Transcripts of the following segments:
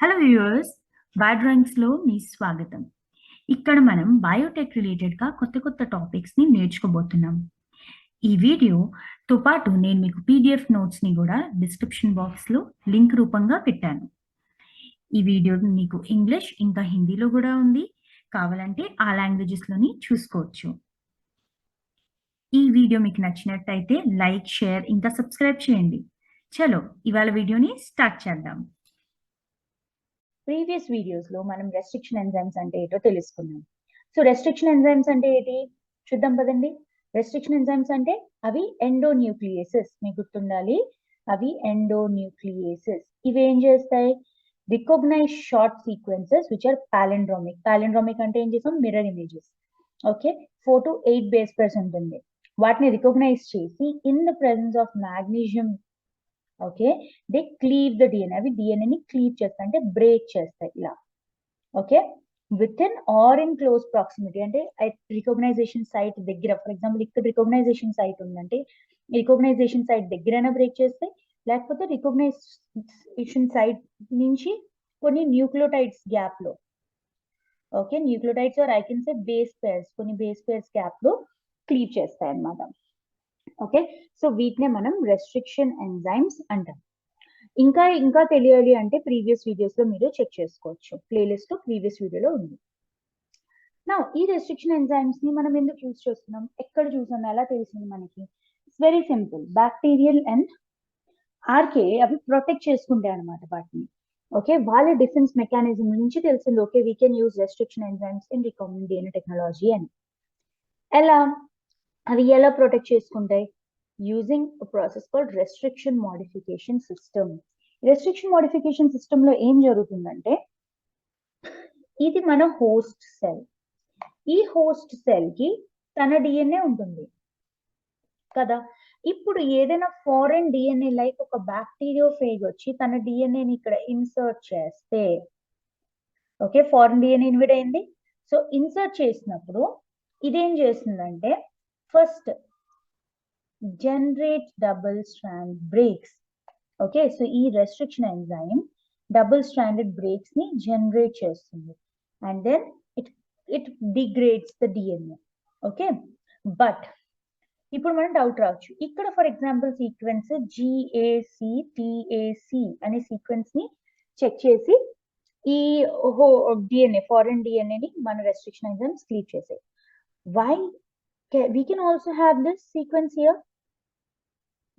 Hello viewers, bad ర్యాంక్స్లో మీ స్వాగతం. ఇక్కడ మనం బయోటెక్ రిలేటెడ్గా కొత్త టాపిక్స్ని నేర్చుకోబోతున్నాం. ఈ వీడియోతో పాటు నేను మీకు పీడిఎఫ్ నోట్స్ని కూడా డిస్క్రిప్షన్ బాక్స్లో లింక్ రూపంగా పెట్టాను. ఈ వీడియో మీకు ఇంగ్లీష్ ఇంకా హిందీలో కూడా ఉంది. కావాలంటే ఆ లాంగ్వేజెస్లోని చూసుకోవచ్చు. ఈ వీడియో మీకు నచ్చినట్టయితే లైక్, షేర్ ఇంకా సబ్స్క్రైబ్ చేయండి. చలో ఇవాళ వీడియోని స్టార్ట్ చేద్దాం. ప్రీవియస్ వీడియోస్లో మనం రెస్ట్రిక్షన్ ఎంజైమ్స్ అంటే ఏంటో తెలుసుకున్నాం. సో రెస్ట్రిక్షన్ ఎంజైమ్స్ అంటే ఏంటి చూద్దాం పదండి. రెస్ట్రిక్షన్ ఎంజైమ్స్ అంటే అవి ఎండోన్యూక్లియేసెస్, మీకు గుర్తుండాలి, అవి ఎండోన్యూక్లియేసెస్. ఇవి ఏం చేస్తాయి? Recognize short sequences which are palindromic. Palindromic అంటే ఏం చేసాం? Mirror images. Okay, 4 to 8 base pairs ఉంటుంది. వాటిని రికగ్నైజ్ చేసి in the presence of magnesium, okay, they cleave the DNA. అవి డిఎన్ఏని క్లీవ్ చేస్తాయి, అంటే బ్రేక్ చేస్తాయి ఇలా. Okay, within or in close proximity, అంటే రికగ్నైజేషన్ సైట్ దగ్గర. ఫర్ ఎగ్జాంపుల్ ఇక్కడ రికగ్నైజేషన్ సైట్ ఉందంటే రికగ్నైజేషన్ సైట్ దగ్గరైనా బ్రేక్ చేస్తాయి, లేకపోతే రికగ్నైజేషన్ సైట్ నుంచి కొన్ని న్యూక్లియోటైడ్స్ గ్యాప్ లో, okay, nucleotides or I can say base pairs, కొన్ని బేస్ పేర్స్ గ్యాప్ లో క్లీవ్ చేస్తాయి అన్నమాట. ఓకే, సో వీటినే మనం రెస్ట్రిక్షన్ ఎంజైమ్స్ అంటాం. ఇంకా తెలియాలి అంటే ప్రీవియస్ వీడియోస్ లో మీరు చెక్ చేసుకోవచ్చు. ప్లేలిస్ట్ ప్రీవియస్ వీడియోలో ఉంది. నా ఈ రెస్ట్రిక్షన్ ఎంజైమ్స్ ని మనం ఎందుకు యూజ్ చేస్తున్నాం, ఎక్కడ చూసాం, ఎలా తెలిసింది మనకి? It's very simple. Bacterial and archaea అవి ప్రొటెక్ట్ చేసుకుంటాయి అనమాట వాటిని. ఓకే, వాళ్ళ డిఫెన్స్ మెకానిజం నుంచి తెలిసింది, okay, we can use restriction enzymes in recombinant DNA technology అని. అవి ఎలా ప్రొటెక్ట్ చేసుకుంటాయి? Using process called restriction modification system. Restriction modification system లో ఏం జరుగుతుందంటే, ఇది మన హోస్ట్ సెల్. ఈ హోస్ట్ సెల్ కి తన డిఎన్ఏ ఉంటుంది కదా. ఇప్పుడు ఏదైనా ఫారెన్ డిఎన్ఏ లైక్ ఒక బ్యాక్టీరియోఫేజ్ వచ్చి తన డిఎన్ఏని ఇక్కడ ఇన్సర్ట్ చేస్తే, ఓకే, ఫారెన్ డిఎన్ఏ ఇన్విడ్ అయింది. సో ఇన్సర్ట్ చేసినప్పుడు ఇదేం చేస్తుందంటే, first generate double strand breaks. Okay, so ఈ restriction enzyme double stranded breaks ని జనరేట్ చేస్తుంది, and then it degrades the DNA. Okay, but ఇప్పుడు మనం డౌట్ రావచ్చు. ఇక్కడ ఫర్ ఎగ్జాంపుల్ సీక్వెన్స్ GACTAC అనే సీక్వెన్స్ ని చెక్ చేసి ఈ డిఎన్ఏ, ఫారెన్ డిఎన్ఏని మన రెస్ట్రిక్షన్ ఎంజైమ్స్ క్లీవ్ చేసాయి. Why we can also have this sequence here?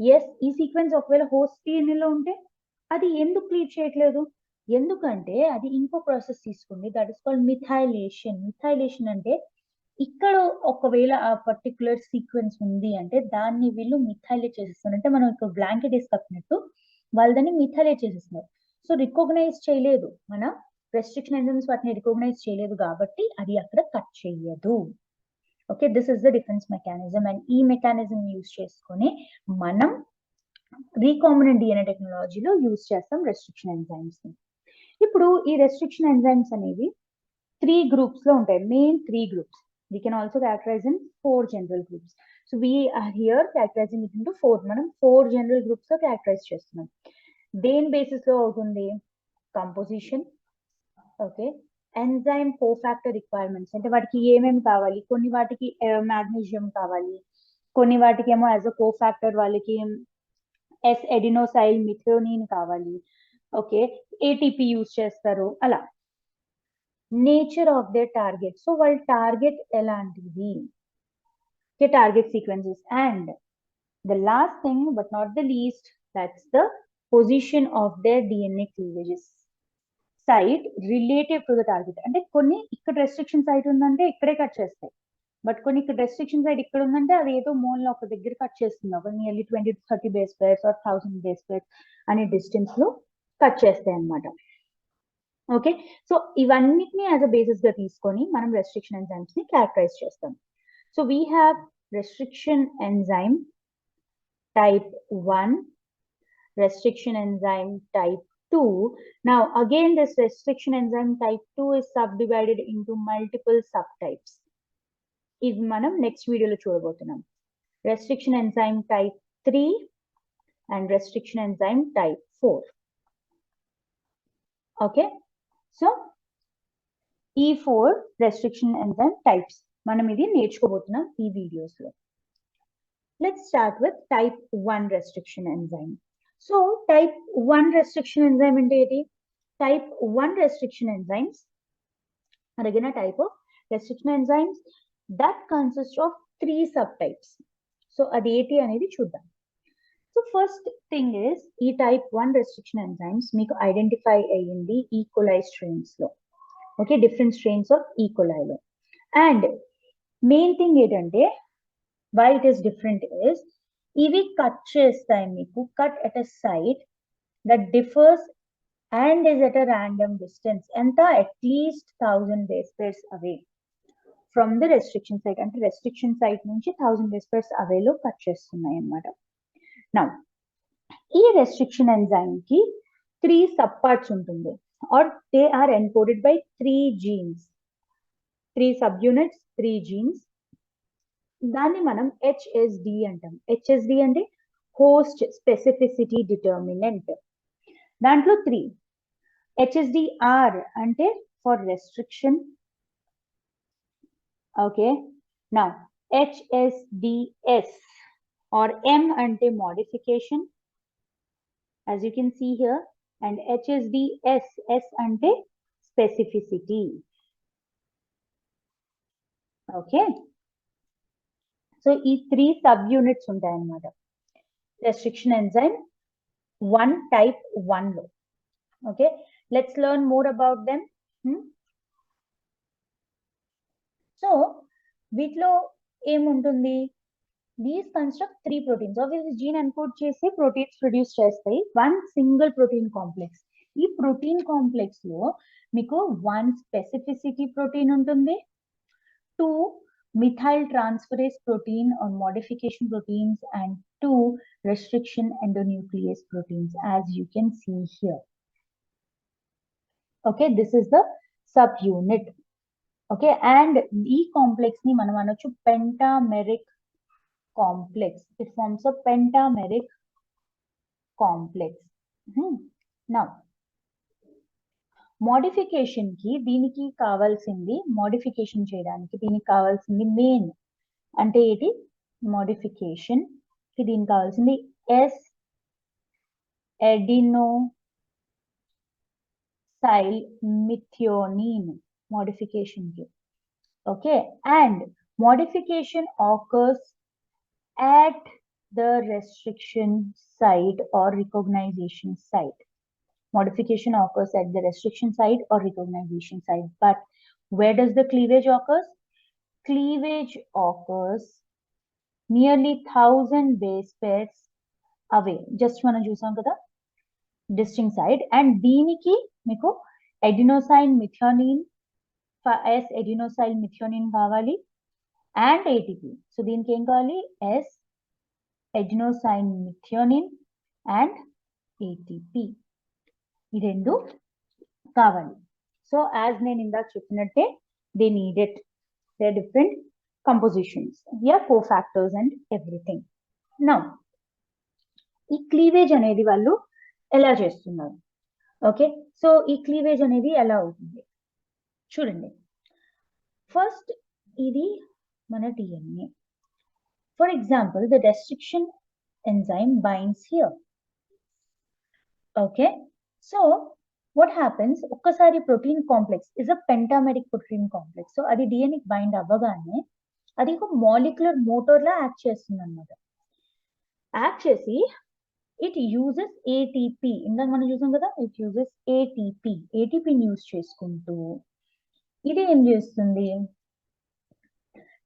Yes, ఈ సీక్వెన్స్ ఒకవేళ హోస్ట్ డిఎన్ఏలో ఉంటే అది ఎందుకు క్లీవ్ చేయట్లేదు? ఎందుకంటే అది ఇంకో ప్రాసెస్ తీసుకుంది, that is called methylation. Methylation అంటే ఇక్కడ ఒకవేళ ఆ పర్టికులర్ సీక్వెన్స్ ఉంది అంటే దాన్ని వీళ్ళు మిథైలేట్ చేసేస్తున్నారు. అంటే మనం ఇక్కడ బ్లాంకెట్ వేసి కప్పినట్టు వాళ్ళు దాన్ని మిథైలేట్ చేసేస్తున్నారు. సో రికగ్నైజ్ చేయలేదు, మన రెస్ట్రిక్షన్ ఎంజైమ్స్ వాటిని రికగ్నైజ్ చేయలేదు కాబట్టి అది అక్కడ కట్ చేయదు. Okay, this is the defence mechanism. And ఈ మెకానిజం యూజ్ చేసుకొని మనం రీకాంబినెంట్ డిఎన్ఏ టెక్నాలజీలో యూజ్ చేస్తాం రెస్ట్రిక్షన్ ఎంజైమ్స్ ని. ఇప్పుడు ఈ రెస్ట్రిక్షన్ ఎంజైమ్స్ అనేవి 3 గ్రూప్స్ లో ఉంటాయి, main 3 groups. We can also characterise in 4 general groups. So we are here characterising it into 4. మనం 4 జనరల్ గ్రూప్స్ లో క్యారెక్టరైజ్ చేస్తున్నాం. దేని బేసిస్ లో అవుతుంది? Composition, okay, enzyme cofactor requirements, అంటే వాటికి ఏమేమి కావాలి. కొన్ని వాటికి మాగ్నీషియం కావాలి, కొన్ని వాటికి ఏమో యాజ్ అ కోఫాక్టర్ వాళ్ళకి ఎస్ ఎడినోసైల్ మిథియోనిన్ కావాలి, ఓకే, ఏటీపీ యూజ్ చేస్తారు అలా. Nature of the target, so వాళ్ళ టార్గెట్ ఎలాంటిది, target sequences. And the last thing but not the least, that's the position of their DNA cleavages site relative to the target. అంటే కొన్ని ఇక్కడ restriction site ఉందంటే ఇక్కడే cut చేస్తాయి, but కొన్ని ఇక్కడ రెస్ట్రిక్షన్ సైట్ ఇక్కడ ఉందంటే అది ఏదో మోల్ లో ఒక దగ్గర కట్ చేస్తుంది, ఒక nearly 20 to 30 base pairs or 1000 base pairs అనే డిస్టెన్స్ లో కట్ చేస్తాయి అన్నమాట. ఓకే, సో ఇవన్నిటిని యాజ్ అ బేసిస్ గా తీసుకొని మనం రెస్ట్రిక్షన్ ఎంజైమ్స్ ని క్యారెక్టరైజ్ చేస్తాం. So we have restriction enzyme type 1, restriction enzyme type 2. Now again this restriction enzyme type 2 is subdivided into multiple subtypes. ఇది మనం నెక్స్ట్ వీడియోలో చూడబోతున్నాం. Restriction enzyme type 3 and restriction enzyme type 4. Okay, so ఈ 4 restriction enzyme types మనం ఇది నేర్చుకోబోతున్నాం ఈ videos లో. Let's start with type 1 restriction enzyme. So type 1 restriction enzyme అంటే ఏంటి? Type 1 restriction enzymes are again a type of restriction enzymes that consist of 3 subtypes. So అది ఏంటి అనేది చూద్దాం. So first thing is ఈ type 1 restriction enzymes మీకు identify అయ్యింది E. coli strains లో. Okay, different strains of E. coli లో. And main thing ఏంటంటే why it is different is ఇవి కట్ చేస్తాయి మీకు cut at a site that differs and is at a random distance ఎంత at least 1000 base pairs away from the restriction site. అంటే restriction site నుంచి 1000 base pairs away లో cut చేస్తున్నాయి అన్నమాట. Now ఈ restriction enzyme కి 3 subparts ఉంటుంది or they are encoded by 3 genes, 3 subunits, 3 genes. దాన్ని మనం HSD అంటాం. HSD అంటే host specificity determinant. దాంట్లో 3 HSDR అంటే for restriction. Okay, now HSDS or M అంటే modification, as you can see here, and HSDS S అంటే specificity. Okay, so ఈ 3 subunits ఉంటాయి అన్నమాట restriction enzyme 1 type 1 లో. Okay, let's learn more about them. So వీటిలో ఏముంటుంది? These construct 3 proteins. Obviously gene encode చేసి proteins produce చేస్తాయి. One single protein complex. ఈ protein complex లో మీకు 1 specificity protein ఉంటుంది, 2 methyl transferase protein or modification proteins, and 2 restriction endonuclease proteins, as you can see here. Okay, this is the subunit. Okay, and ఈ complex ని మనం అనొచ్చు pentameric complex. It forms a pentameric complex. Now modification కి దీనికి కావాల్సింది, modification చేయడానికి దీనికి కావాల్సింది మెయిన్ అంటే ఏంటి? modification కి దీనికి కావాల్సింది S adenosylmethionine modification కి. Okay, and modification occurs at the restriction site or recognition site. Modification occurs at the restriction site or recognition site. But where does the cleavage occurs? Cleavage occurs nearly 1000 base pairs away. Just మనం చూసాం కదా distinct site. And దీనికి మీకు adenosylmethionine, S adenosylmethionine కావాలి and ATP. So దీనికి ఏం కావాలి? S adenosylmethionine and ATP. ఈ రెండు కావాలి. So as నేను ఇందాక చెప్పినట్టే they need it. They are different compositions. We are cofactors and everything. Now ఈ cleavage అనేది వాళ్ళు ఎలా చేస్తున్నారు? ఓకే, సో ఈ cleavage అనేది ఎలా అవుతుంది చూడండి. ఫస్ట్ ఇది మన DNA. For example, the restriction enzyme binds here. Okay, so what happens? ఒక్కసారి protein complex is a pentameric protein complex. So అది DNA కి bind అవ్వగానే అది ఒక molecular motor లా యాక్ట్ చేస్తుంది అన్నమాట. యాక్ట్ చేసి it uses ATP. ఇందాక మనం చూసాం కదా, it uses ATP. ATPని యూజ్ చేసుకుంటూ ఇది ఏం చేస్తుంది?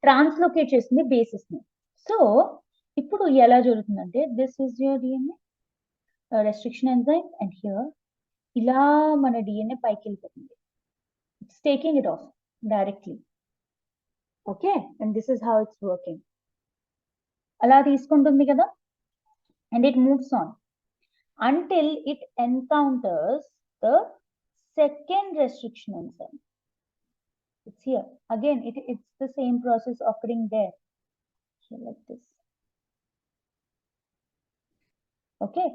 ట్రాన్స్లోకేట్ చేస్తుంది బేసిస్ ని. సో ఇప్పుడు ఎలా జరుగుతుందంటే this is your DNA restriction enzyme and here ఇలా మన DNA పైకి వెళ్ళిపోతుంది. It's taking it off directly. Okay, and this is how it's working. అలా తీసుకుంటుంది కదా, and it moves on until it encounters the second restriction enzyme. It's here again. It's the same process occurring there. Here like this. Okay,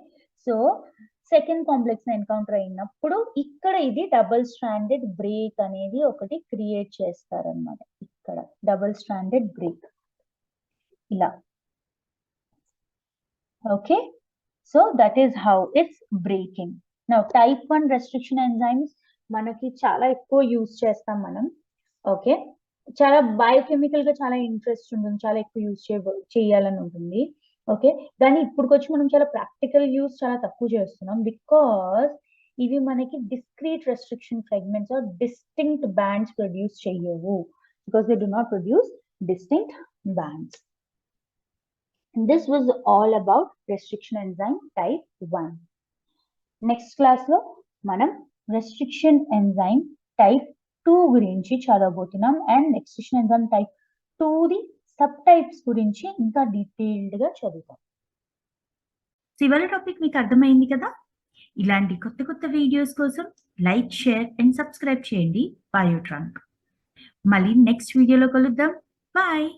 so second complex encounter అయినప్పుడు ఇక్కడ ఇది double stranded break అనేది ఒకటి create చేస్తారనమాట. ఇక్కడ double stranded break ఇలా. Okay, so that is how it's breaking. Now type 1 restriction enzymes మనకి చాలా ఎక్కువ యూజ్ చేస్తాం మనం. ఓకే, చాలా బయోకెమికల్ గా చాలా ఇంట్రెస్ట్ ఉంటుంది, చాలా ఎక్కువ యూజ్ చేయాలని ఉంటుంది. ఓకే, కానీ ఇప్పుడుకొచ్చి మనం చాలా ప్రాక్టికల్ యూజ్ చాలా తక్కువ చేస్తున్నాం, బికాస్ ఇవి మనకి discrete restriction fragments or distinct bands produce చేయవు, because they do not produce distinct bands. This was all about restriction enzyme type 1. Next class లో మనం రెస్ట్రిక్షన్ ఎంజైమ్ టైప్ 2 గురించి చదవబోతున్నాం, అండ్ రెస్ట్రిక్షన్ ఎంజైమ్ టైప్ 2 ది sub types గురించి ఇంకా detailed గా చదువుతాం. చివరి టాపిక్ మీకు అర్థమైంది కదా. ఇలాంటి కొత్త కొత్త వీడియోస్ కోసం లైక్, షేర్ అండ్ సబ్స్క్రైబ్ చేయండి బయోట్రాంక్. మళ్ళీ నెక్స్ట్ వీడియోలో కలుద్దాం. బాయ్.